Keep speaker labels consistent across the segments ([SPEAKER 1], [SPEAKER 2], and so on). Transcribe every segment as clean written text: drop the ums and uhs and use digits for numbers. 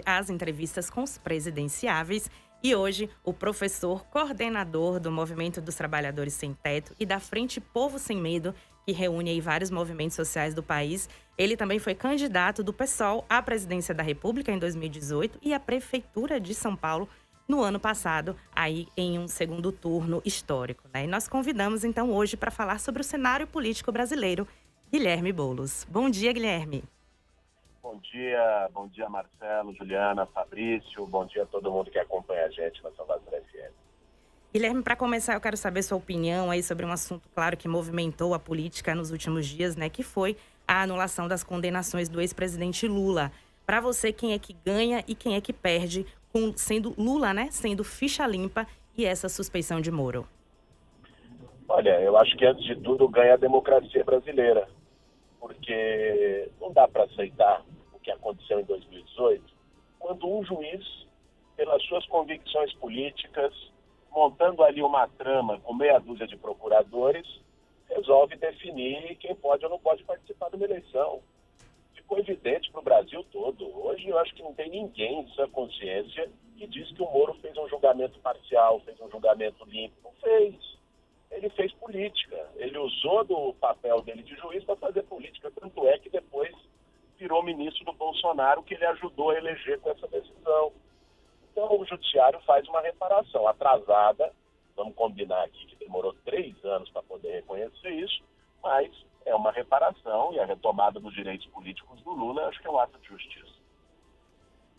[SPEAKER 1] As entrevistas com os presidenciáveis e hoje o professor coordenador do Movimento dos Trabalhadores Sem Teto e da Frente Povo Sem Medo, que reúne aí vários movimentos sociais do país. Ele também foi candidato do PSOL à presidência da República em 2018 e à Prefeitura de São Paulo no ano passado, aí em um segundo turno histórico, né? E nós convidamos então hoje para falar sobre o cenário político brasileiro, Guilherme Boulos. Bom dia, Guilherme.
[SPEAKER 2] Bom dia Marcelo, Juliana, Fabrício, bom dia a todo mundo que acompanha a gente na Salvador FM.
[SPEAKER 1] Guilherme, para começar, eu quero saber sua opinião aí sobre um assunto, claro, que movimentou a política nos últimos dias, né? Que foi a anulação das condenações do ex-presidente Lula. Para você, quem é que ganha e quem é que perde, sendo Lula, né? Sendo ficha limpa e essa suspeição de Moro?
[SPEAKER 2] Olha, eu acho que antes de tudo ganha a democracia brasileira, porque não dá para aceitar o que aconteceu em 2018, quando um juiz, pelas suas convicções políticas, montando ali uma trama com meia dúzia de procuradores, resolve definir quem pode ou não pode participar de uma eleição. Ficou evidente para o Brasil todo. Hoje eu acho que não tem ninguém em sua consciência que diz que o Moro fez um julgamento parcial, fez um julgamento limpo. Não fez. Ele fez política. Ele usou do papel dele de juiz para fazer política. Tanto é que depois virou ministro do Bolsonaro, que ele ajudou a eleger com essa decisão. Então o judiciário faz uma reparação atrasada. Vamos combinar aqui que demorou 3 anos para poder reconhecer isso, mas é uma reparação e a retomada dos direitos políticos do Lula, acho que é um ato de justiça.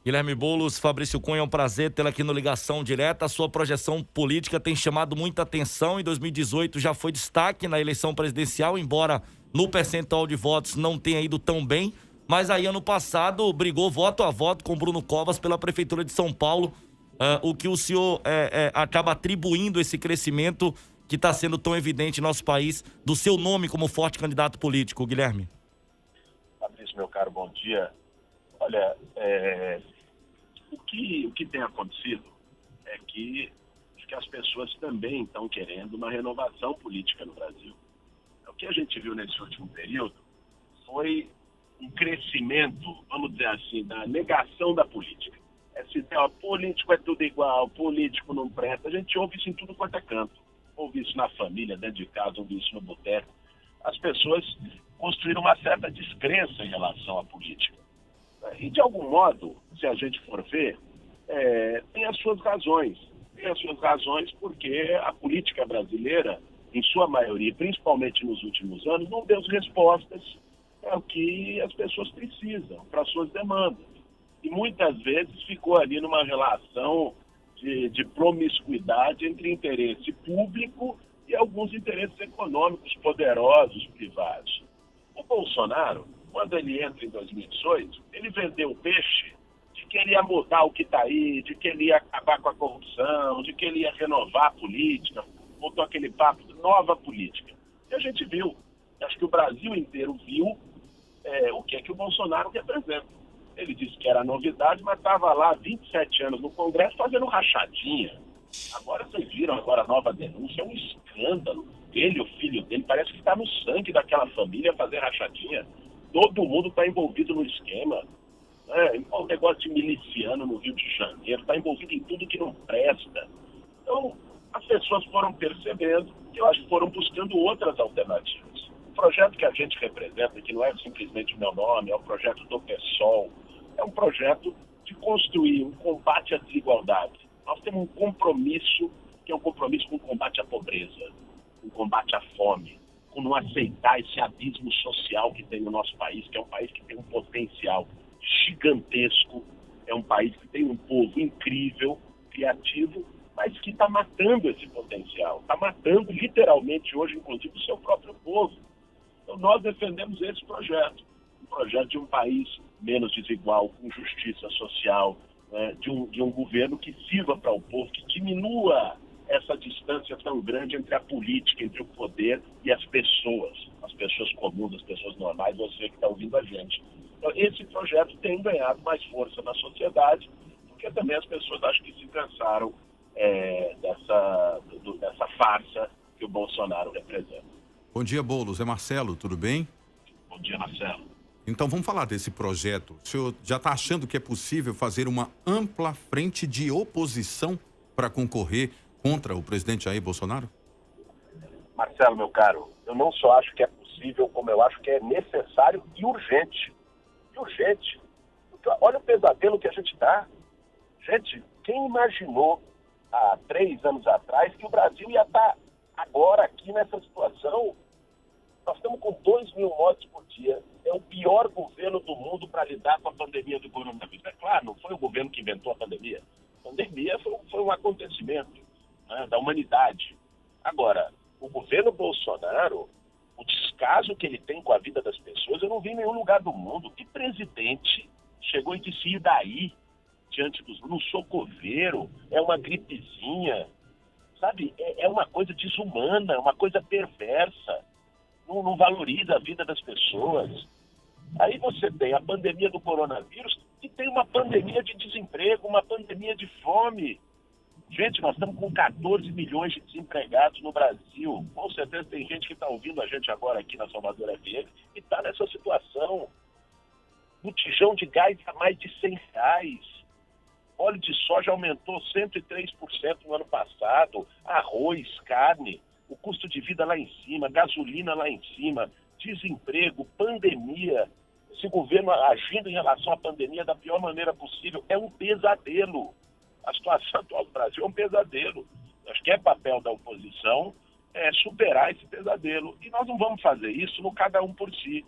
[SPEAKER 3] Guilherme Boulos, Fabrício Cunha, é um prazer tê-lo aqui no Ligação Direta. A sua projeção política tem chamado muita atenção. Em 2018 já foi destaque na eleição presidencial, embora no percentual de votos não tenha ido tão bem. Mas aí ano passado brigou voto a voto com Bruno Covas pela Prefeitura de São Paulo. O que o senhor acaba atribuindo esse crescimento que está sendo tão evidente em nosso país, do seu nome como forte candidato político, Guilherme?
[SPEAKER 2] Fabrício, meu caro, bom dia. Olha, o que tem acontecido é que acho que as pessoas também estão querendo uma renovação política no Brasil. O que a gente viu nesse último período foi um crescimento, vamos dizer assim, da negação da política. Essa ideia, político é tudo igual, político não presta. A gente ouve isso em tudo quanto é canto. Ouve isso na família, dentro de casa, ouve isso no boteco. As pessoas construíram uma certa descrença em relação à política. E, de algum modo, se a gente for ver, tem as suas razões. Tem as suas razões porque a política brasileira, em sua maioria, principalmente nos últimos anos, não deu respostas ao que as pessoas precisam, para as suas demandas. E muitas vezes ficou ali numa relação de promiscuidade entre interesse público e alguns interesses econômicos poderosos, privados. O Bolsonaro, quando ele entra em 2018, ele vendeu o peixe de que ele ia mudar o que está aí, de que ele ia acabar com a corrupção, de que ele ia renovar a política, botou aquele papo de nova política. E a gente viu, acho que o Brasil inteiro viu o que é que o Bolsonaro representa. Ele disse que era novidade, mas estava lá há 27 anos no Congresso fazendo rachadinha. Agora vocês viram a nova denúncia, é um escândalo. Ele, o filho dele, parece que está no sangue daquela família fazer rachadinha. Todo mundo está envolvido no esquema. O negócio de miliciano no Rio de Janeiro, está envolvido em tudo que não presta. Então, as pessoas foram percebendo que eu acho que foram buscando outras alternativas. O projeto que a gente representa, que não é simplesmente o meu nome, é o projeto do PSOL, é um projeto de construir um combate à desigualdade. Nós temos um compromisso, que é um compromisso com o combate à pobreza, com o combate à fome, com não aceitar esse abismo social que tem no nosso país, que é um país que tem um potencial gigantesco, é um país que tem um povo incrível, criativo, mas que está matando esse potencial, está matando literalmente hoje, inclusive, o seu próprio povo. Então nós defendemos esse projeto, um projeto de um país menos desigual, com justiça social, de um governo que sirva para o povo, que diminua essa distância tão grande entre a política, entre o poder e as pessoas comuns, as pessoas normais, você que está ouvindo a gente. Então, esse projeto tem ganhado mais força na sociedade, porque também as pessoas acho que se cansaram dessa farsa que que o Bolsonaro representa.
[SPEAKER 4] Bom dia, Boulos. É Marcelo, tudo bem?
[SPEAKER 2] Bom dia, Marcelo.
[SPEAKER 4] Então vamos falar desse projeto. O senhor já está achando que é possível fazer uma ampla frente de oposição para concorrer contra o presidente Jair Bolsonaro?
[SPEAKER 2] Marcelo, meu caro, eu não só acho que é possível, como eu acho que é necessário e urgente. E urgente. Olha o pesadelo que a gente dá. Gente, quem imaginou há 3 anos atrás que o Brasil ia estar agora aqui nessa situação? Nós estamos com 2.000 mortes por dia. É o pior governo do mundo para lidar com a pandemia do coronavírus. É claro, não foi o governo que inventou a pandemia. A pandemia foi um acontecimento, né, da humanidade. Agora, o governo Bolsonaro, o descaso que ele tem com a vida das pessoas, eu não vi em nenhum lugar do mundo. Que presidente chegou e disse, e daí, diante dos... Não sou coveiro, é uma gripezinha. Sabe, é uma coisa desumana, é uma coisa perversa. Não valoriza a vida das pessoas. Aí você tem a pandemia do coronavírus e tem uma pandemia de desemprego, uma pandemia de fome. Gente, nós estamos com 14 milhões de desempregados no Brasil. Com certeza tem gente que está ouvindo a gente agora aqui na Salvador FM e está nessa situação. Botijão de gás a mais de R$100. Óleo de soja aumentou 103% no ano passado. Arroz, carne, o custo de vida lá em cima, gasolina lá em cima, desemprego, pandemia. Esse governo agindo em relação à pandemia da pior maneira possível. É um pesadelo. A situação atual do Brasil é um pesadelo. Acho que é papel da oposição superar esse pesadelo. E nós não vamos fazer isso no cada um por si.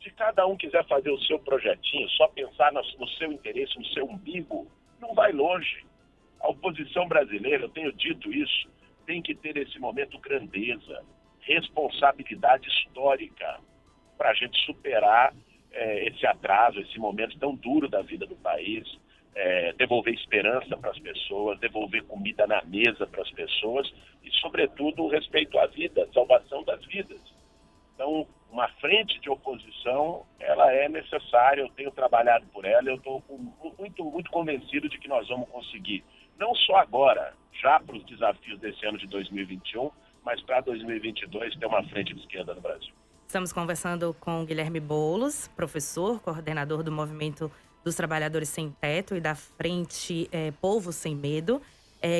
[SPEAKER 2] Se cada um quiser fazer o seu projetinho, só pensar no seu interesse, no seu umbigo, não vai longe. A oposição brasileira, eu tenho dito isso, tem que ter esse momento grandeza, responsabilidade histórica para a gente superar esse atraso, esse momento tão duro da vida do país, devolver esperança para as pessoas, devolver comida na mesa para as pessoas e, sobretudo, o respeito à vida, a salvação das vidas. Então, uma frente de oposição, ela é necessária, eu tenho trabalhado por ela, eu estou muito convencido de que nós vamos conseguir, não só agora, já para os desafios desse ano de 2021, mas para 2022 ter uma frente de esquerda no Brasil.
[SPEAKER 1] Estamos conversando com Guilherme Boulos, professor, coordenador do Movimento dos Trabalhadores Sem Teto e da Frente Povo Sem Medo.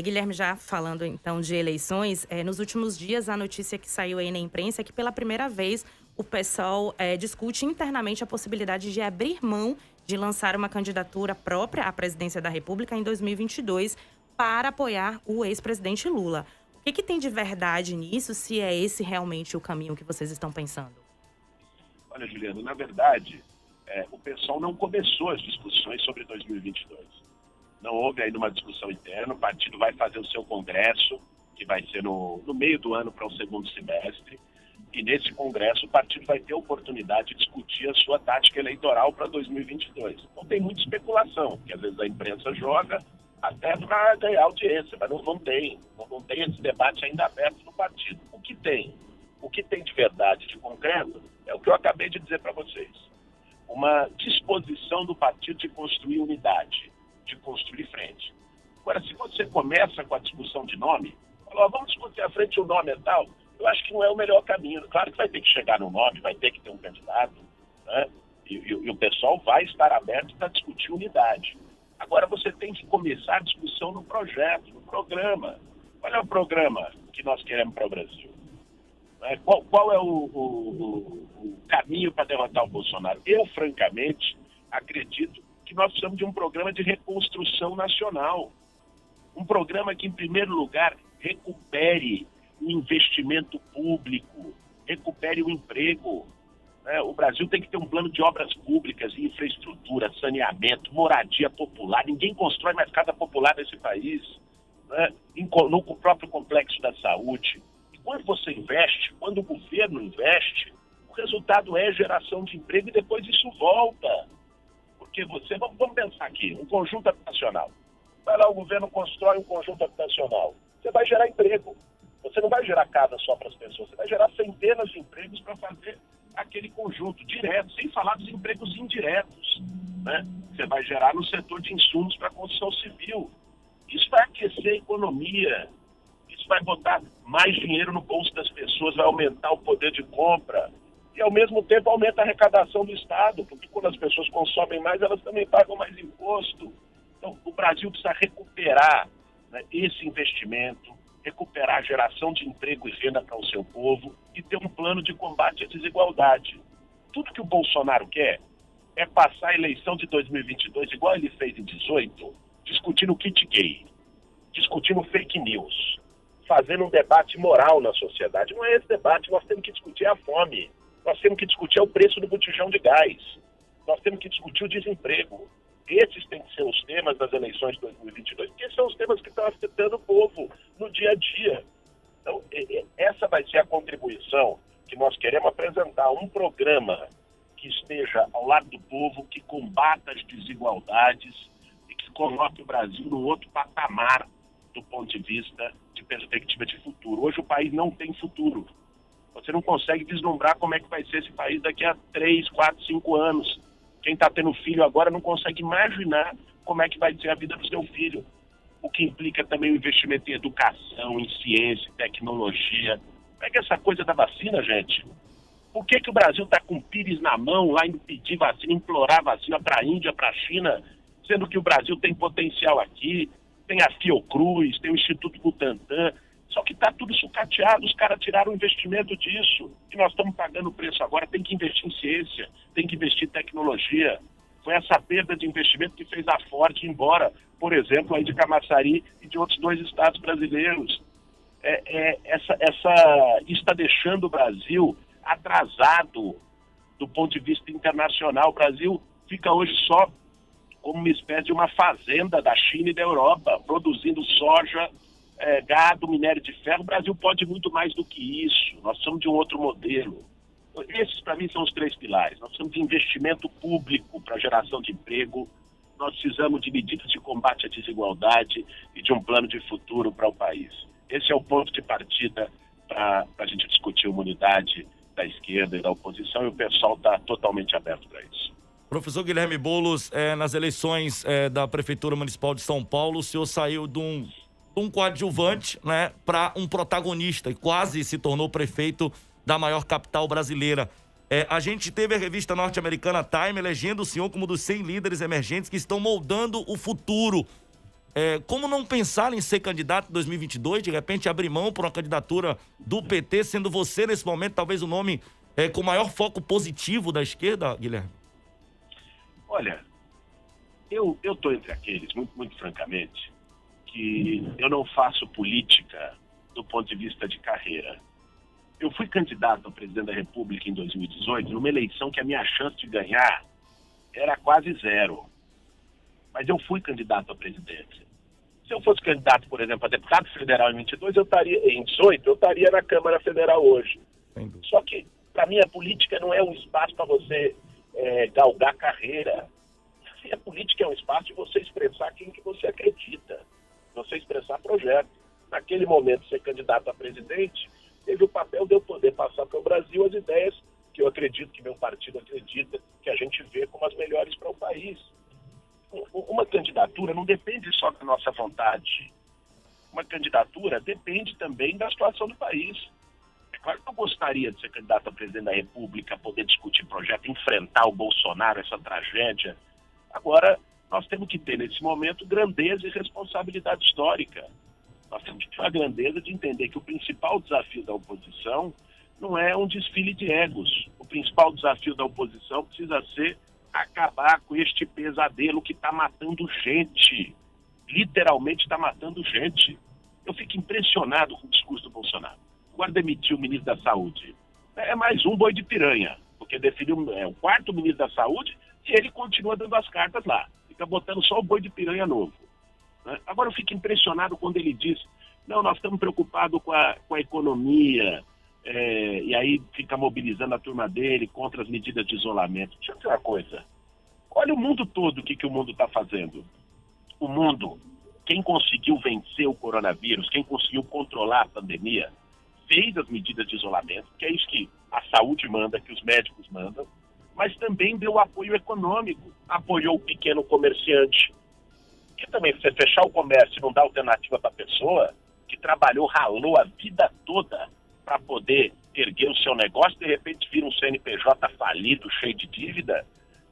[SPEAKER 1] Guilherme, já falando então de eleições, nos últimos dias a notícia que saiu aí na imprensa é que pela primeira vez o PSOL discute internamente a possibilidade de abrir mão de lançar uma candidatura própria à presidência da República em 2022 para apoiar o ex-presidente Lula. O que tem de verdade nisso, se é esse realmente o caminho que vocês estão pensando?
[SPEAKER 2] Olha, Juliano, na verdade, o PSOL não começou as discussões sobre 2022. Não houve ainda uma discussão interna, o partido vai fazer o seu congresso, que vai ser no meio do ano para o segundo semestre, e nesse congresso o partido vai ter a oportunidade de discutir a sua tática eleitoral para 2022. Então tem muita especulação, que às vezes a imprensa joga até para ganhar audiência, mas não tem esse debate ainda aberto no partido. O que tem de verdade, de concreto, é o que eu acabei de dizer para vocês. Uma disposição do partido de construir unidade, de construir frente. Agora, se você começa com a discussão de nome, fala, vamos discutir a frente, o nome é tal, eu acho que não é o melhor caminho. Claro que vai ter que chegar no nome, vai ter que ter um candidato, né? E o pessoal vai estar aberto para discutir unidade. Agora você tem que começar a discussão no projeto, no programa. Qual é o programa que nós queremos para o Brasil? Qual é o caminho para derrotar o Bolsonaro? Eu, francamente, acredito que nós precisamos de um programa de reconstrução nacional. Um programa que, em primeiro lugar, recupere o investimento público, recupere o emprego. O Brasil tem que ter um plano de obras públicas, infraestrutura, saneamento, moradia popular. Ninguém constrói mais casa popular nesse país, no próprio complexo da saúde. E quando você investe, quando o governo investe, o resultado é geração de emprego e depois isso volta. Porque vamos pensar aqui, um conjunto habitacional. Vai lá, o governo constrói um conjunto habitacional. Você vai gerar emprego. Você não vai gerar casa só para as pessoas, você vai gerar centenas de empregos para fazer aquele conjunto direto, sem falar dos empregos indiretos, né? Você vai gerar no setor de insumos para a construção civil. Isso vai aquecer a economia, isso vai botar mais dinheiro no bolso das pessoas, vai aumentar o poder de compra. e ao mesmo tempo aumenta a arrecadação do Estado, porque quando as pessoas consomem mais, elas também pagam mais imposto. Então, o Brasil precisa recuperar, né, esse investimento, recuperar a geração de emprego e renda para o seu povo e ter um plano de combate à desigualdade. Tudo que o Bolsonaro quer é passar a eleição de 2022, igual ele fez em 2018, discutindo o kit gay, discutindo fake news, fazendo um debate moral na sociedade. Não é esse debate, nós temos que discutir a fome, nós temos que discutir o preço do botijão de gás, nós temos que discutir o desemprego. Esses têm que ser os temas das eleições de 2022, porque são os temas que estão afetando o povo no dia a dia. Então, essa vai ser a contribuição que nós queremos apresentar, um programa que esteja ao lado do povo, que combata as desigualdades e que coloque o Brasil num outro patamar do ponto de vista de perspectiva de futuro. Hoje o país não tem futuro. Você não consegue vislumbrar como é que vai ser esse país daqui a 3, 4, 5 anos. Quem está tendo filho agora não consegue imaginar como é que vai ser a vida do seu filho. O que implica também o investimento em educação, em ciência, tecnologia. Pega essa coisa da vacina, gente. Por que o Brasil está com o pires na mão, lá indo pedir vacina, implorar vacina para a Índia, para a China, sendo que o Brasil tem potencial aqui, tem a Fiocruz, tem o Instituto Butantan, só que está tudo sucateado, os caras tiraram o investimento disso, e nós estamos pagando o preço agora, tem que investir em ciência, tem que investir em tecnologia. Foi essa perda de investimento que fez a Ford ir embora, por exemplo, aí de Camaçari e de outros 2 estados brasileiros. Isso está deixando o Brasil atrasado do ponto de vista internacional. O Brasil fica hoje só como uma espécie de uma fazenda da China e da Europa, produzindo soja, gado, minério de ferro. O Brasil pode muito mais do que isso. Nós precisamos de um outro modelo. Esses, para mim, são os 3 pilares. Nós precisamos de investimento público para geração de emprego, nós precisamos de medidas de combate à desigualdade e de um plano de futuro para o país. Esse é o ponto de partida para a gente discutir a imunidade da esquerda e da oposição, e o pessoal está totalmente aberto para isso.
[SPEAKER 3] Professor Guilherme Boulos, nas eleições da Prefeitura Municipal de São Paulo, o senhor saiu de um coadjuvante, né, para um protagonista e quase se tornou prefeito da maior capital brasileira. A gente teve a revista norte-americana Time elegendo o senhor como um dos 100 líderes emergentes que estão moldando o futuro. Como não pensar em ser candidato em 2022, de repente abrir mão por uma candidatura do PT, sendo você, nesse momento, talvez o nome com maior foco positivo da esquerda, Guilherme?
[SPEAKER 2] Olha, eu estou entre aqueles, muito francamente, que eu não faço política do ponto de vista de carreira. Eu fui candidato a presidente da República em 2018, numa eleição que a minha chance de ganhar era quase 0. Mas eu fui candidato à presidência. Se eu fosse candidato, por exemplo, a deputado federal em 2018, eu estaria na Câmara Federal hoje. Só que, para mim, a política não é um espaço para você galgar carreira. A política é um espaço de você expressar quem que você acredita, você expressar projeto. Naquele momento, ser candidato a presidente teve o papel de eu poder passar para o Brasil as ideias que eu acredito, que meu partido acredita, que a gente vê como as melhores para o país. Uma candidatura não depende só da nossa vontade. Uma candidatura depende também da situação do país. É claro que eu gostaria de ser candidato a presidente da República, poder discutir projeto, enfrentar o Bolsonaro, essa tragédia. Agora, nós temos que ter, nesse momento, grandeza e responsabilidade histórica. Nós temos que ter a grandeza de entender que o principal desafio da oposição não é um desfile de egos. O principal desafio da oposição precisa ser acabar com este pesadelo que está matando gente. Literalmente está matando gente. Eu fico impressionado com o discurso do Bolsonaro. Agora demitiu o ministro da Saúde. É mais um boi de piranha, porque definiu o 4º ministro da Saúde e ele continua dando as cartas lá. Fica botando só o boi de piranha novo. Agora eu fico impressionado quando ele diz: não, nós estamos preocupados com a economia, e aí fica mobilizando a turma dele contra as medidas de isolamento. Deixa eu dizer uma coisa. Olha o mundo todo, o que o mundo está fazendo. O mundo, quem conseguiu vencer o coronavírus, quem conseguiu controlar a pandemia, fez as medidas de isolamento, que é isso que a saúde manda, que os médicos mandam, mas também deu apoio econômico, apoiou o pequeno comerciante. Porque também, você fechar o comércio e não dar alternativa para a pessoa que trabalhou, ralou a vida toda para poder erguer o seu negócio, de repente vira um CNPJ falido, cheio de dívida,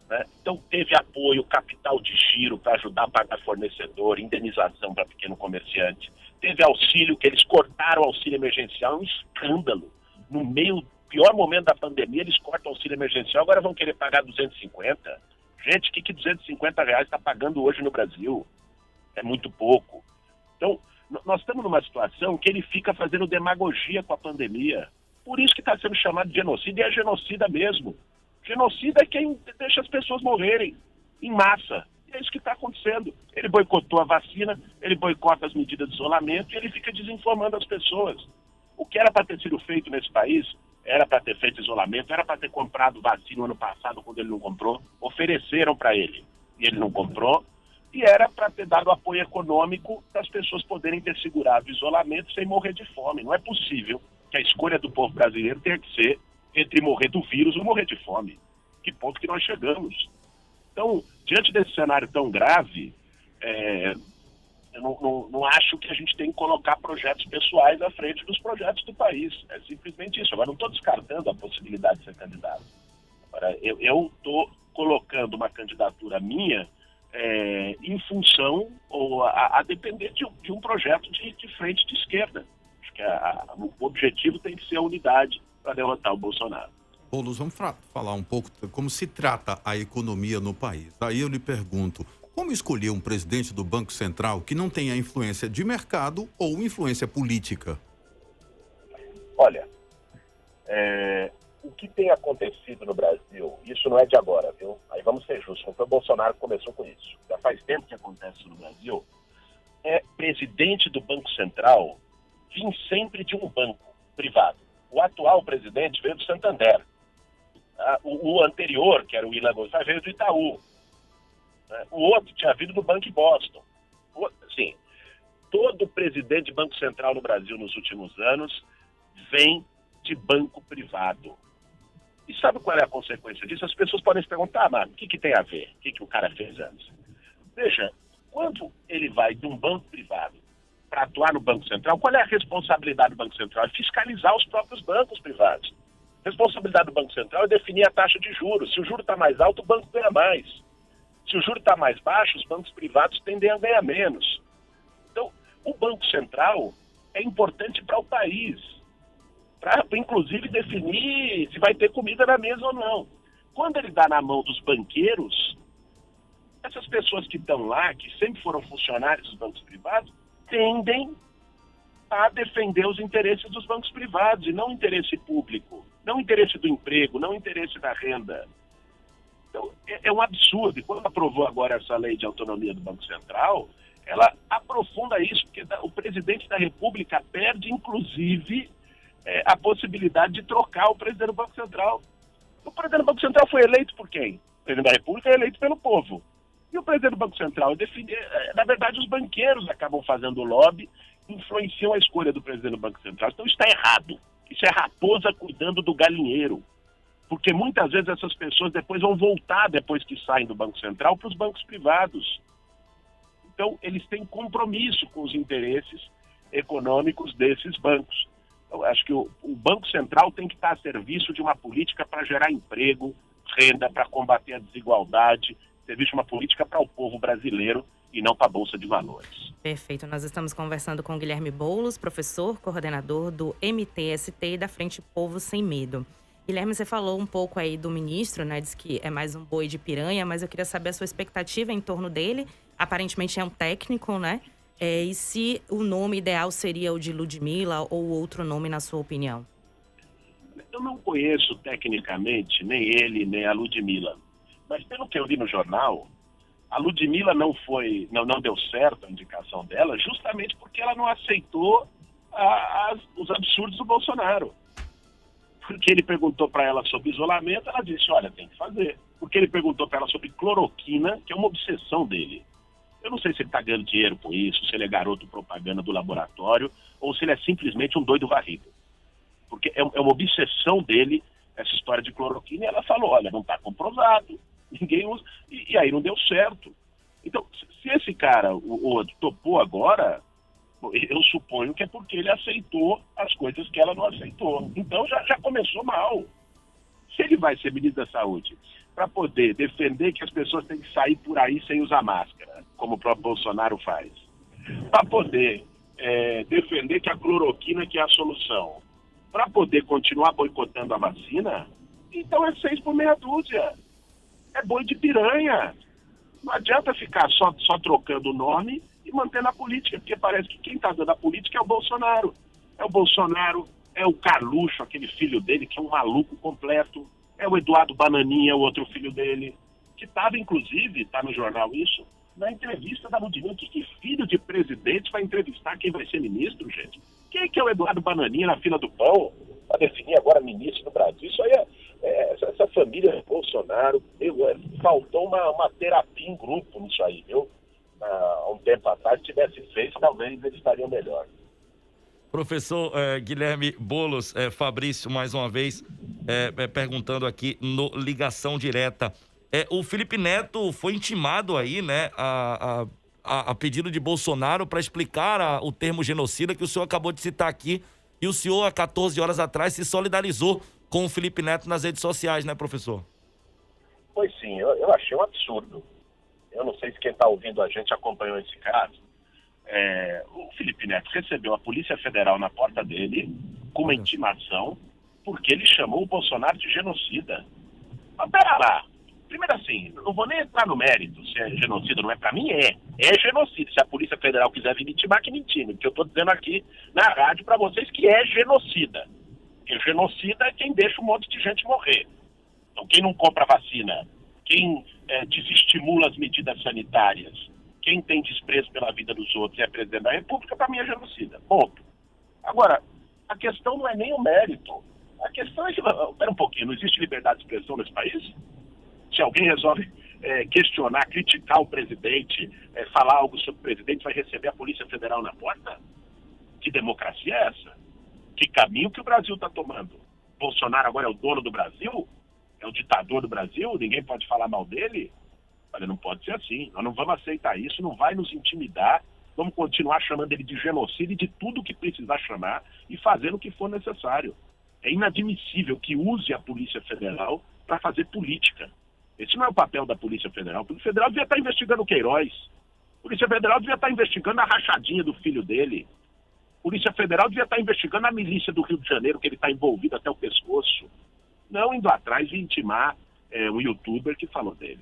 [SPEAKER 2] né? Então teve apoio, capital de giro para ajudar a pagar fornecedor, indenização para pequeno comerciante, teve auxílio, que eles cortaram o auxílio emergencial, um escândalo. No meio, pior momento da pandemia, eles cortam o auxílio emergencial, agora vão querer pagar 250. Gente, o que 250 reais está pagando hoje no Brasil? É muito pouco. Então, nós estamos numa situação que ele fica fazendo demagogia com a pandemia. Por isso que está sendo chamado de genocida, e é genocida mesmo. Genocida é quem deixa as pessoas morrerem em massa. E é isso que está acontecendo. Ele boicotou a vacina, ele boicota as medidas de isolamento e ele fica desinformando as pessoas. O que era para ter sido feito nesse país, era para ter feito isolamento, era para ter comprado vacina no ano passado quando ele não comprou, ofereceram para ele e ele não comprou, e era para ter dado apoio econômico para as pessoas poderem ter segurado o isolamento sem morrer de fome. Não é possível que a escolha do povo brasileiro tenha que ser entre morrer do vírus ou morrer de fome. Que ponto que nós chegamos? Então, diante desse cenário tão grave, eu não acho que a gente tem que colocar projetos pessoais à frente dos projetos do país. É simplesmente isso. Agora, não estou descartando a possibilidade de ser candidato. Agora, eu estou colocando uma candidatura minha em função ou a depender de um projeto de frente de esquerda. Acho que o objetivo tem que ser a unidade para derrotar o Bolsonaro.
[SPEAKER 4] Boulos, vamos falar um pouco como se trata a economia no país. Aí eu lhe pergunto, como escolher um presidente do Banco Central que não tenha influência de mercado ou influência política?
[SPEAKER 2] Olha, o que tem acontecido no Brasil, isso não é de agora, viu? Aí vamos ser justos, não foi o Bolsonaro que começou com isso. Já faz tempo que acontece isso no Brasil. Presidente do Banco Central vem sempre de um banco privado. O atual presidente veio do Santander. O anterior, que era o William Gonçalves, veio do Itaú. O outro tinha vindo do Banco de Boston. Assim, todo presidente de Banco Central no Brasil nos últimos anos vem de banco privado. E sabe qual é a consequência disso? As pessoas podem se perguntar, mas o que tem a ver? O que o cara fez antes? Veja, quando ele vai de um banco privado para atuar no Banco Central, qual é a responsabilidade do Banco Central? É fiscalizar os próprios bancos privados. A responsabilidade do Banco Central é definir a taxa de juros. Se o juro está mais alto, o banco ganha mais. Se o juro está mais baixo, os bancos privados tendem a ganhar menos. Então, o Banco Central é importante para o país, para, inclusive, definir se vai ter comida na mesa ou não. Quando ele dá na mão dos banqueiros, essas pessoas que estão lá, que sempre foram funcionários dos bancos privados, tendem a defender os interesses dos bancos privados e não o interesse público, não o interesse do emprego, não o interesse da renda. Então, é um absurdo. E quando aprovou agora essa lei de autonomia do Banco Central, ela aprofunda isso, porque o presidente da República perde, inclusive, a possibilidade de trocar o presidente do Banco Central. O presidente do Banco Central foi eleito por quem? O presidente da República é eleito pelo povo. E o presidente do Banco Central, na verdade, os banqueiros acabam fazendo o lobby, influenciam a escolha do presidente do Banco Central. Então, isso está errado. Isso é raposa cuidando do galinheiro. Porque muitas vezes essas pessoas depois vão voltar, depois que saem do Banco Central, para os bancos privados. Então, eles têm compromisso com os interesses econômicos desses bancos. Eu acho que o Banco Central tem que estar a serviço de uma política para gerar emprego, renda, para combater a desigualdade, serviço de uma política para o povo brasileiro e não para a Bolsa de Valores.
[SPEAKER 1] Perfeito. Nós estamos conversando com Guilherme Boulos, professor, coordenador do MTST e da Frente Povo Sem Medo. Guilherme, você falou um pouco aí do ministro, né? Diz que é mais um boi de piranha, mas eu queria saber a sua expectativa em torno dele. Aparentemente é um técnico, né? E se o nome ideal seria o de Ludmilla ou outro nome, na sua opinião?
[SPEAKER 2] Eu não conheço tecnicamente nem ele, nem a Ludmilla. Mas pelo que eu li no jornal, a Ludmilla não deu certo a indicação dela justamente porque ela não aceitou os absurdos do Bolsonaro. Porque ele perguntou para ela sobre isolamento, ela disse, olha, tem que fazer. Porque ele perguntou para ela sobre cloroquina, que é uma obsessão dele. Eu não sei se ele está ganhando dinheiro com isso, se ele é garoto propaganda do laboratório, ou se ele é simplesmente um doido varrido. Porque é uma obsessão dele, essa história de cloroquina, e ela falou, olha, não está comprovado, ninguém usa, e aí não deu certo. Então, se esse cara, o outro, topou agora, Eu suponho que é porque ele aceitou as coisas que ela não aceitou. Então já começou mal. Se ele vai ser ministro da Saúde para poder defender que as pessoas têm que sair por aí sem usar máscara, como o próprio Bolsonaro faz, para poder defender que a cloroquina que é a solução, para poder continuar boicotando a vacina, então é 6 por meia dúzia. É boi de piranha. Não adianta ficar só trocando o nome e mantendo a política, porque parece que quem está dando a política é o Bolsonaro. É o Bolsonaro, é o Carluxo, aquele filho dele, que é um maluco completo. É o Eduardo Bananinha, o outro filho dele, que estava, inclusive, está no jornal isso, na entrevista da Ludmilla. Que filho de presidente vai entrevistar quem vai ser ministro, gente? Quem que é o Eduardo Bananinha na fila do pão para definir agora ministro do Brasil? Isso aí essa família Bolsonaro, faltou uma terapia em grupo nisso aí, viu? Há um tempo atrás, se tivesse feito, talvez eles estariam melhor.
[SPEAKER 3] Professor Guilherme Boulos, Fabrício, mais uma vez, perguntando aqui no Ligação Direta. O Felipe Neto foi intimado aí, né, a pedido de Bolsonaro para explicar o termo genocida que o senhor acabou de citar aqui, e o senhor, há 14 horas atrás, se solidarizou com o Felipe Neto nas redes sociais, né, professor?
[SPEAKER 2] Pois sim, eu achei um absurdo. Eu não sei se quem está ouvindo a gente acompanhou esse caso. O Felipe Neto recebeu a Polícia Federal na porta dele com uma intimação porque ele chamou o Bolsonaro de genocida. Mas pera lá. Primeiro assim, não vou nem entrar no mérito se é genocida ou não é. Para mim é genocida. Se a Polícia Federal quiser vir me intimar, que me intime. Porque eu estou dizendo aqui na rádio para vocês que é genocida. Porque genocida é quem deixa um monte de gente morrer. Então quem não compra vacina, quem desestimula as medidas sanitárias, quem tem desprezo pela vida dos outros e é presidente da República, para mim é genocida. Ponto. Agora, a questão não é nem o mérito. A questão é que, espera um pouquinho, não existe liberdade de expressão nesse país? Se alguém resolve questionar, criticar o presidente, falar algo sobre o presidente, vai receber a Polícia Federal na porta? Que democracia é essa? Que caminho que o Brasil está tomando? Bolsonaro agora é o dono do Brasil? É o ditador do Brasil? Ninguém pode falar mal dele? Olha, não pode ser assim. Nós não vamos aceitar isso, não vai nos intimidar. Vamos continuar chamando ele de genocídio e de tudo que precisar chamar e fazendo o que for necessário. É inadmissível que use a Polícia Federal para fazer política. Esse não é o papel da Polícia Federal. A Polícia Federal devia estar investigando o Queiroz. A Polícia Federal devia estar investigando a rachadinha do filho dele. A Polícia Federal devia estar investigando a milícia do Rio de Janeiro, que ele está envolvido até o pescoço. Não indo atrás e intimar um youtuber que falou dele.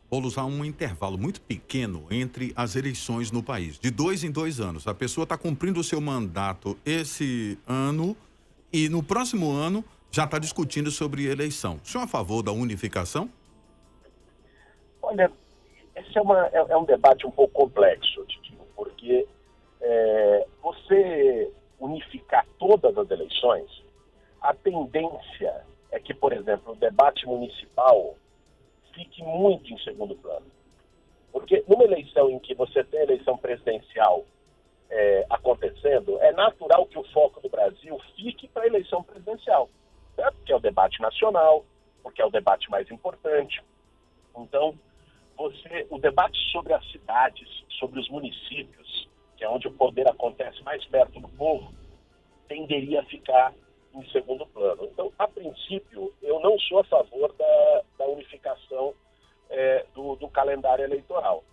[SPEAKER 4] Boulos, há um intervalo muito pequeno entre as eleições no país. De 2 em 2 anos. A pessoa está cumprindo o seu mandato esse ano e no próximo ano já está discutindo sobre eleição. O senhor é a favor da unificação?
[SPEAKER 2] Olha, esse é um debate um pouco complexo, Tito, porque você unificar todas as eleições, a tendência é que, por exemplo, o debate municipal fique muito em segundo plano. Porque numa eleição em que você tem a eleição presidencial acontecendo, é natural que o foco do Brasil fique para a eleição presidencial, certo? Porque é o debate nacional, porque é o debate mais importante. Então, o debate sobre as cidades, sobre os municípios, que é onde o poder acontece mais perto do povo, tenderia a ficar em segundo plano. Então, a princípio, eu não sou a favor da unificação do calendário eleitoral.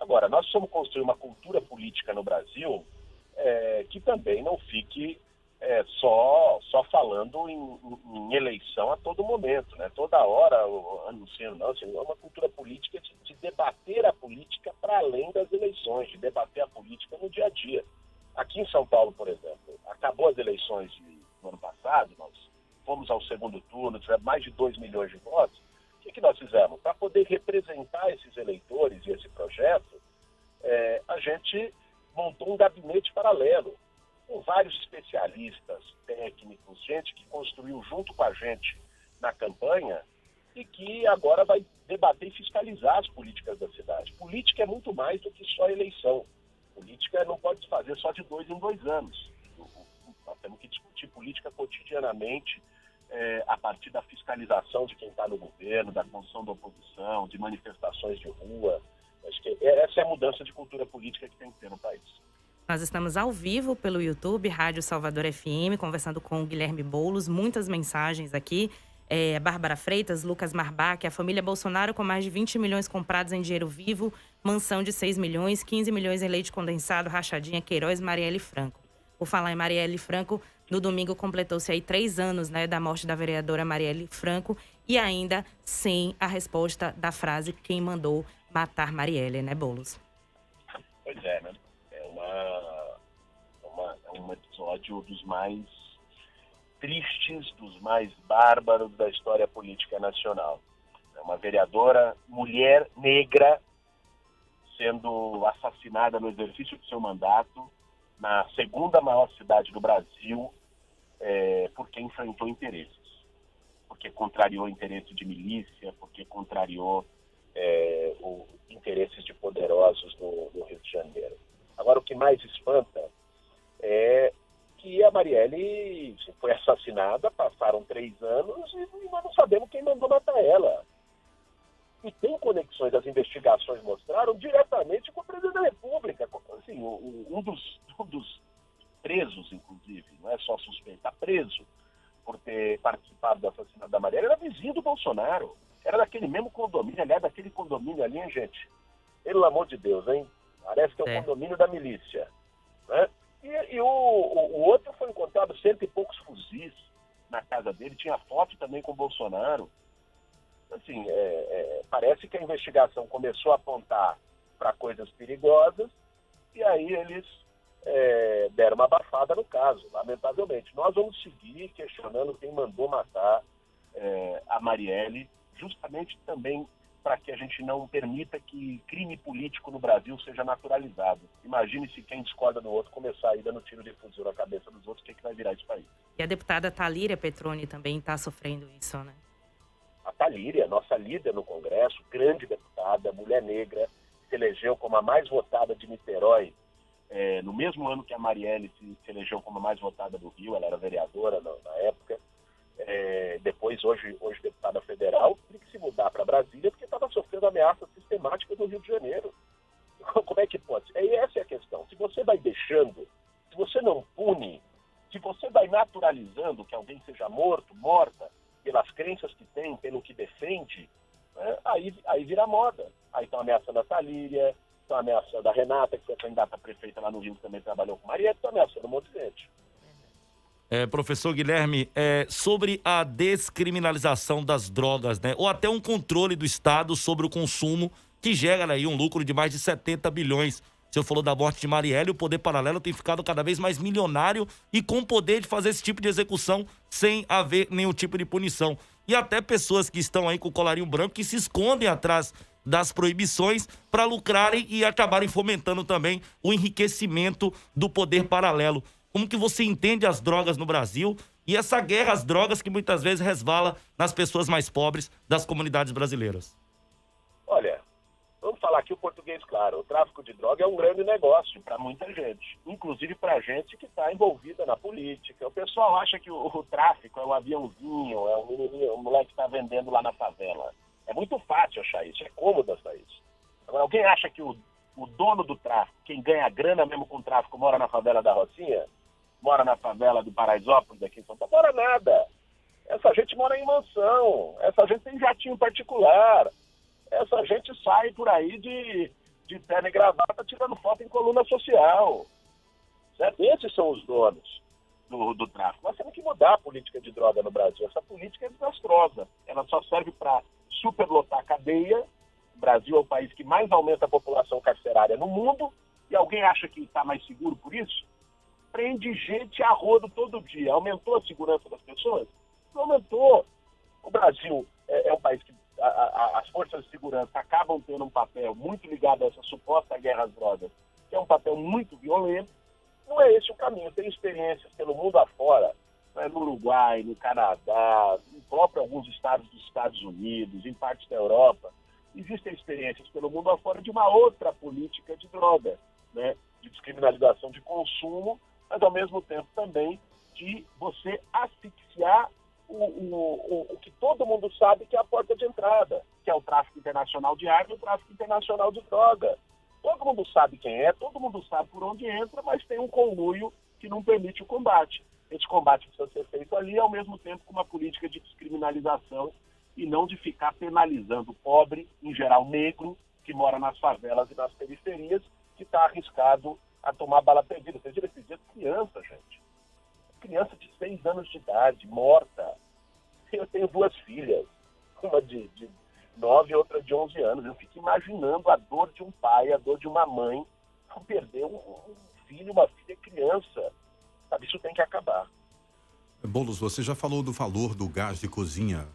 [SPEAKER 2] Agora, nós precisamos construir uma cultura política no Brasil que também não fique só falando em eleição a todo momento, né? Toda hora anunciando, não, assim, é uma cultura política de debater a política para além das eleições, de debater a política no dia a dia. Aqui em São Paulo, por exemplo, acabou as eleições no ano passado, nós fomos ao segundo turno, tivemos mais de 2 milhões de votos. O que nós fizemos? Para poder representar esses eleitores e esse projeto, a gente montou um gabinete paralelo, com vários especialistas, técnicos, gente que construiu junto com a gente na campanha e que agora vai debater e fiscalizar as políticas da cidade. Política é muito mais do que só eleição. Política não pode se fazer só de 2 em 2 anos. Nós temos que discutir política cotidianamente a partir da fiscalização de quem está no governo, da construção da oposição, de manifestações de rua. Acho que essa é a mudança de cultura política que tem que ter no país.
[SPEAKER 1] Nós estamos ao vivo pelo YouTube, Rádio Salvador FM, conversando com o Guilherme Boulos. Muitas mensagens aqui. Bárbara Freitas, Lucas Marbach, a família Bolsonaro com mais de 20 milhões comprados em dinheiro vivo, mansão de 6 milhões, 15 milhões em leite condensado, rachadinha, Queiroz, Marielle Franco. Por falar em Marielle Franco, no domingo completou-se aí 3 anos, né, da morte da vereadora Marielle Franco e ainda sem a resposta da frase quem mandou matar Marielle, né, Boulos?
[SPEAKER 2] Pois é, né? É um episódio dos mais tristes, dos mais bárbaros da história política nacional. É uma vereadora, mulher negra, sendo assassinada no exercício do seu mandato na segunda maior cidade do Brasil, porque enfrentou interesses. Porque contrariou interesse de milícia, porque contrariou interesses de poderosos no Rio de Janeiro. Agora, o que mais espanta é que a Marielle foi assassinada, passaram 3 anos e nós não sabemos quem mandou matar ela. E tem conexões, as investigações mostraram, diretamente com o presidente da República. Assim, um dos presos, inclusive, não é só suspeito, está preso por ter participado do assassinato da Marielle, era vizinho do Bolsonaro. Era daquele mesmo condomínio, aliás, daquele condomínio ali, hein, gente? Pelo amor de Deus, hein? Parece que é o condomínio da milícia, né? E o outro foi encontrado 100 e poucos fuzis na casa dele, tinha foto também com o Bolsonaro. Assim, parece que a investigação começou a apontar para coisas perigosas e aí eles deram uma abafada no caso, lamentavelmente. Nós vamos seguir questionando quem mandou matar a Marielle, justamente também para que a gente não permita que crime político no Brasil seja naturalizado. Imagine se quem discorda do outro começar a ir dando tiro de fuzil na cabeça dos outros, o que vai virar esse país?
[SPEAKER 1] E a deputada Thalíria Petroni também está sofrendo isso, né?
[SPEAKER 2] A Thalíria, nossa líder no Congresso, grande deputada, mulher negra, se elegeu como a mais votada de Niterói, no mesmo ano que a Marielle se elegeu como a mais votada do Rio, ela era vereadora na época. Depois, hoje deputada federal, teve que se mudar para Brasília porque estava sofrendo ameaça sistemática do Rio de Janeiro. Como é que pode? Essa é a questão. Se você vai deixando, se você não pune, se você vai naturalizando que alguém seja morto, morta, pelas crenças que tem, pelo que defende, né, aí vira moda. Aí estão ameaçando a Thalíria, estão ameaçando a Renata, que foi candidata a prefeita lá no Rio, que também trabalhou com Marielle, estão ameaçando um monte de gente.
[SPEAKER 3] Professor Guilherme, sobre a descriminalização das drogas, né? Ou até um controle do Estado sobre o consumo, que gera aí um lucro de mais de 70 bilhões. O senhor falou da morte de Marielle, o poder paralelo tem ficado cada vez mais milionário e com poder de fazer esse tipo de execução sem haver nenhum tipo de punição. E até pessoas que estão aí com o colarinho branco que se escondem atrás das proibições para lucrarem e acabarem fomentando também o enriquecimento do poder paralelo. Como que você entende as drogas no Brasil e essa guerra às drogas que muitas vezes resvala nas pessoas mais pobres das comunidades brasileiras?
[SPEAKER 2] Olha, vamos falar aqui o português claro. O tráfico de droga é um grande negócio para muita gente, inclusive para gente que está envolvida na política. O pessoal acha que o tráfico é um aviãozinho, é um menininho, um moleque que está vendendo lá na favela. É muito fácil achar isso, é cômodo achar isso. Agora, alguém acha que o dono do tráfico, quem ganha grana mesmo com o tráfico, mora na favela da Rocinha? Mora na favela do Paraisópolis, aqui em São Paulo? Mora nada. Essa gente mora em mansão, essa gente tem jatinho particular, essa gente sai por aí de terno e gravata tirando foto em coluna social. Certo? Esses são os donos do tráfico. Nós temos que mudar a política de droga no Brasil. Essa política é desastrosa. Ela só serve para superlotar a cadeia. O Brasil é o país que mais aumenta a população carcerária no mundo. E alguém acha que está mais seguro por isso? Prende gente a rodo todo dia. Aumentou a segurança das pessoas? Não aumentou. O Brasil é um país que as forças de segurança acabam tendo um papel muito ligado a essa suposta guerra às drogas, que é um papel muito violento. Não é esse o caminho. Tem experiências pelo mundo afora, né, no Uruguai, no Canadá, em próprio alguns estados dos Estados Unidos, em partes da Europa. Existem experiências pelo mundo afora de uma outra política de droga, né, de descriminalização de consumo, mas ao mesmo tempo também de você asfixiar o que todo mundo sabe que é a porta de entrada, que é o tráfico internacional de arma e o tráfico internacional de droga. Todo mundo sabe quem é, todo mundo sabe por onde entra, mas tem um conluio que não permite o combate. Esse combate precisa ser feito ali, ao mesmo tempo com uma política de descriminalização e não de ficar penalizando o pobre, em geral negro, que mora nas favelas e nas periferias, que está arriscado a tomar bala perdida. Vocês viram esses dias criança, gente. Criança de 6 anos de idade, morta. Eu tenho 2 filhas, uma de 9 e outra de 11 anos. Eu fico imaginando a dor de um pai, a dor de uma mãe, ao perder um filho, uma filha criança. Sabe, isso tem que acabar.
[SPEAKER 4] Boulos, você já falou do valor do gás de cozinha.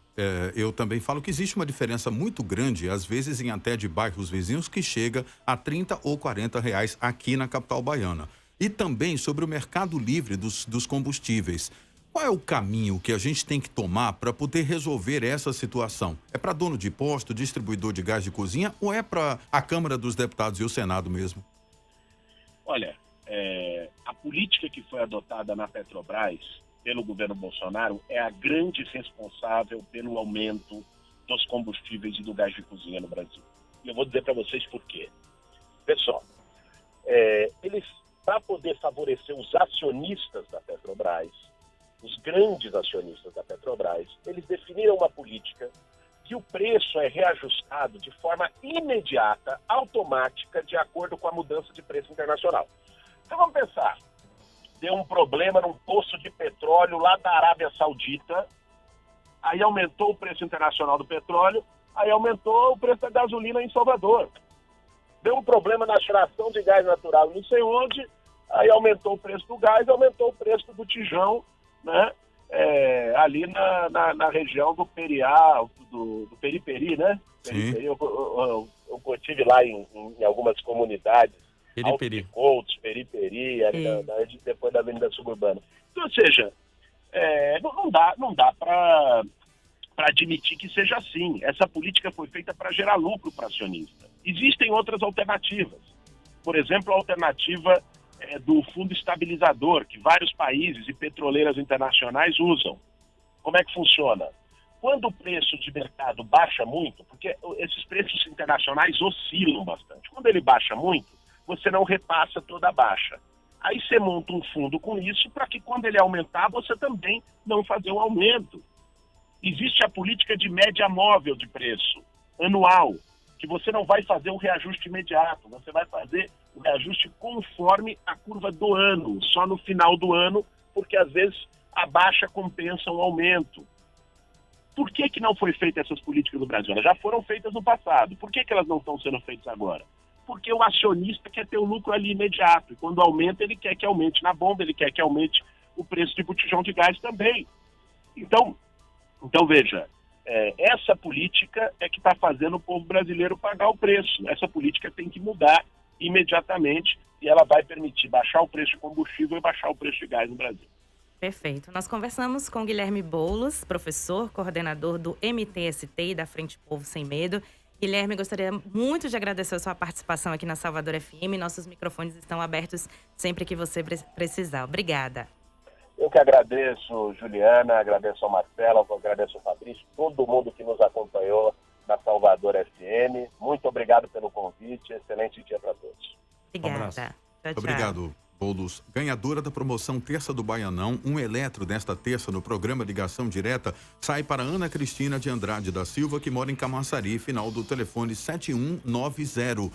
[SPEAKER 4] Eu também falo que existe uma diferença muito grande, às vezes em até de bairros vizinhos, que chega a 30 ou 40 reais aqui na capital baiana. E também sobre o mercado livre dos combustíveis. Qual é o caminho que a gente tem que tomar para poder resolver essa situação? É para dono de posto, distribuidor de gás de cozinha ou é para a Câmara dos Deputados e o Senado mesmo?
[SPEAKER 2] Olha, a política que foi adotada na Petrobras pelo governo Bolsonaro é a grande responsável pelo aumento dos combustíveis e do gás de cozinha no Brasil. E eu vou dizer para vocês por quê. Pessoal, eles, para poder favorecer os acionistas da Petrobras, os grandes acionistas da Petrobras, eles definiram uma política que o preço é reajustado de forma imediata, automática, de acordo com a mudança de preço internacional. Então vamos pensar, deu um problema num poço de petróleo lá da Arábia Saudita, aí aumentou o preço internacional do petróleo, aí aumentou o preço da gasolina em Salvador. Deu um problema na extração de gás natural não sei onde, aí aumentou o preço do gás, aumentou o preço do botijão, né? Ali na região do Periá, do Periperi, né? Periperi, eu estive lá em algumas comunidades,
[SPEAKER 3] Periperi.
[SPEAKER 2] Coutos, Periperi, ali depois da Avenida Suburbana. Então, ou seja, não dá para admitir que seja assim. Essa política foi feita para gerar lucro para acionista. Existem outras alternativas. Por exemplo, a alternativa do fundo estabilizador, que vários países e petroleiras internacionais usam. Como é que funciona? Quando o preço de mercado baixa muito, porque esses preços internacionais oscilam bastante, quando ele baixa muito, você não repassa toda a baixa. Aí você monta um fundo com isso para que quando ele aumentar, você também não fazer um aumento. Existe a política de média móvel de preço, anual, que você não vai fazer um reajuste imediato, você vai fazer o reajuste conforme a curva do ano, só no final do ano, porque às vezes a baixa compensa um aumento. Por que não foi feita essas políticas no Brasil? Elas já foram feitas no passado. Por que elas não estão sendo feitas agora? Porque o acionista quer ter o lucro ali imediato. E quando aumenta, ele quer que aumente na bomba, ele quer que aumente o preço de botijão de gás também. Então veja, essa política é que está fazendo o povo brasileiro pagar o preço. Essa política tem que mudar imediatamente e ela vai permitir baixar o preço de combustível e baixar o preço de gás no Brasil.
[SPEAKER 1] Perfeito. Nós conversamos com Guilherme Boulos, professor, coordenador do MTST e da Frente Povo Sem Medo. Guilherme, gostaria muito de agradecer a sua participação aqui na Salvador FM. Nossos microfones estão abertos sempre que você precisar. Obrigada.
[SPEAKER 2] Eu que agradeço, Juliana, agradeço ao Marcelo, agradeço ao Fabrício, todo mundo que nos acompanhou na Salvador FM. Muito obrigado pelo convite. Excelente dia para todos.
[SPEAKER 1] Obrigada.
[SPEAKER 3] Tchau,
[SPEAKER 1] tchau.
[SPEAKER 4] Obrigado, Boulos. Ganhadora da promoção Terça do Baianão, um eletro desta terça no programa Ligação Direta, sai para Ana Cristina de Andrade da Silva, que mora em Camaçari, final do telefone 7190.